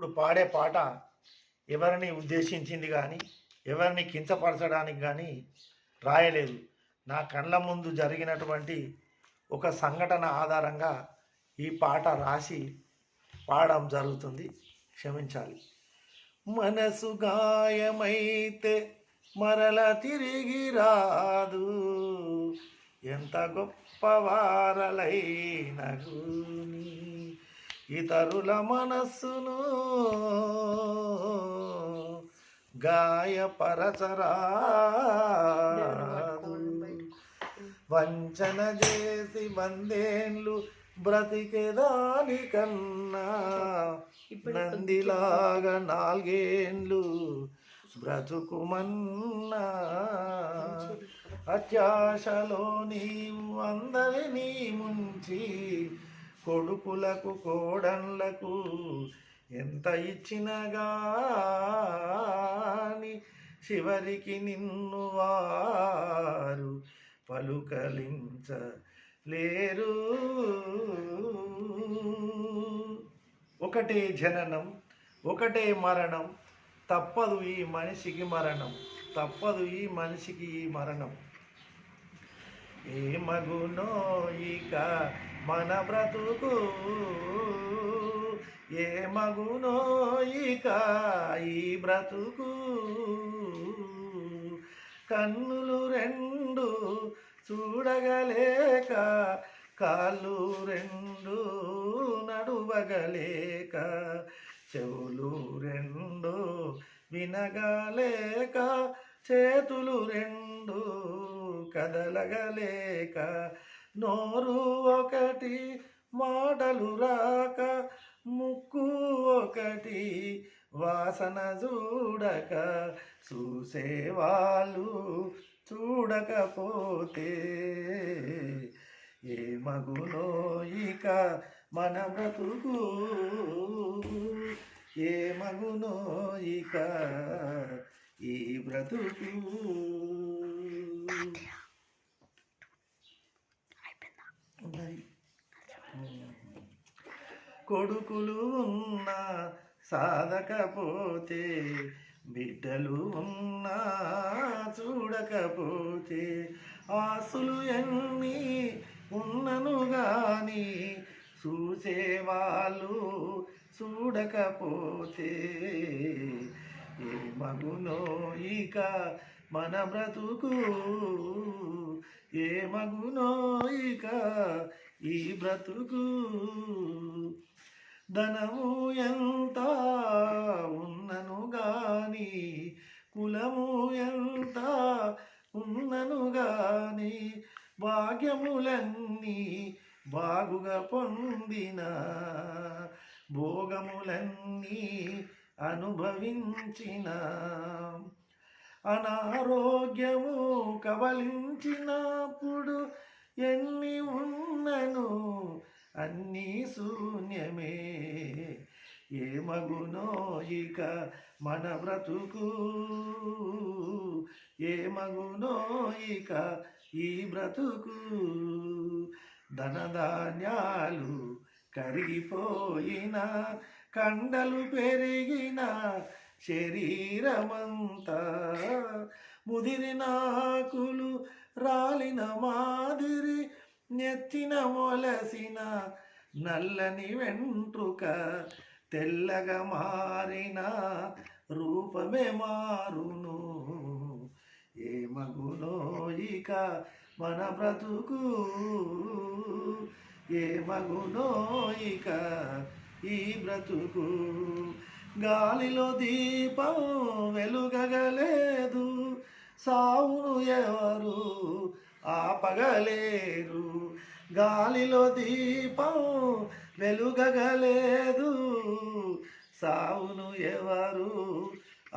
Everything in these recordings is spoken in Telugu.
ఇప్పుడు పాడే పాట ఎవరిని ఉద్దేశించింది కానీ ఎవరిని కించపరచడానికి కానీ రాయలేదు. నా కళ్ళ ముందు జరిగినటువంటి ఒక సంఘటన ఆధారంగా ఈ పాట రాసి పాడడం జరుగుతుంది, క్షమించాలి. మనసు గాయమైతే మరల తిరిగి రాదు, ఎంత గొప్పవారలైన గూని ఇతరుల మనస్సును గాయపరచరాదు. వంచన చేసి వందేళ్ళు బ్రతికేదానికన్నా నందిలాగా నాలుగేండ్లు బ్రతుకుమన్నా. అత్యాశలో నీవు అందరినీ ముంచి కొడుకులకు కోడన్లకు ఎంత ఇచ్చినా గాని చివరికి నిన్ను వారు పలుకలించలేరు. ఒకటే జననం ఒకటే మరణం, తప్పదు ఈ మనిషికి మరణం, తప్పదు ఈ మనిషికి ఈ మరణం. ఏ మగునో ఇక మన బ్రతుకు, ఏ మగునో ఇక ఈ బ్రతుకు. కన్నులు రెండు చూడగలేక, కాళ్ళు రెండు నడువగలేక, చెవులు రెండు వినగలేక, చేతులు రెండు కదలగలేక, నోరు ఒకటి మాటలు రాక, ముక్కు ఒకటి వాసన చూడక, చూసేవాళ్ళు చూడకపోతే ఏ మగునో ఇక మన బ్రతుకు, ఏ మగునో ఇక ఈ బ్రతుకు. కొడుకులు ఉన్నా సాధకపోతే, బిడ్డలు ఉన్నా చూడకపోతే, ఆస్తులు ఎన్ని ఉన్నను గాని చూసేవాళ్ళు చూడకపోతే ఏ మగునో ఇక మన బ్రతుకు, ఏ మగునో ఇక ఈ బ్రతుకు. ధనము ఎంత ఉన్నను గాని, కులము ఎంత ఉన్నను గాని, భాగ్యములన్నీ బాగుగా పొందిన, భోగములన్నీ అనుభవించిన, అనారోగ్యము కవలించినప్పుడు ఎన్ని ఉన్నను అన్నీ శూన్యమే. ఏ మగునో ఇక మన బ్రతుకు, ఏ మగునో ఇక ఈ బ్రతుకు. ధనధాన్యాలు కరిగిపోయిన, కండలు పెరిగిన శరీరమంతా ముదిరినాకులు రాలిన మాదిరి, నెత్తిన మొలసిన నల్లని వెంట్రుక తెల్లగా మారిన రూపమే మారును. ఏ మగునో ఇక మన బ్రతుకు, ఏ మగునో ఇక ఈ బ్రతుకు. గాలిలో దీపం వెలుగగలేదు, సావును ఎవరు ఆపగలేరు. గాలిలో దీపం వెలుగగలేదు, సావును ఎవరు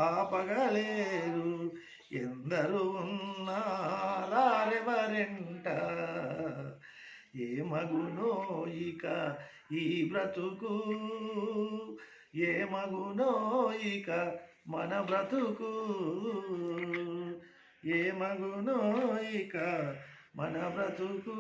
ఆపగలేరు. ఎందరు ఉన్నారెవరెంట, ఏ మగునో ఇక ఈ బ్రతుకు, ఏ మగునో ఇక మన బ్రతుకు, ఏ మగునో ఇక మన బ్రతుకు.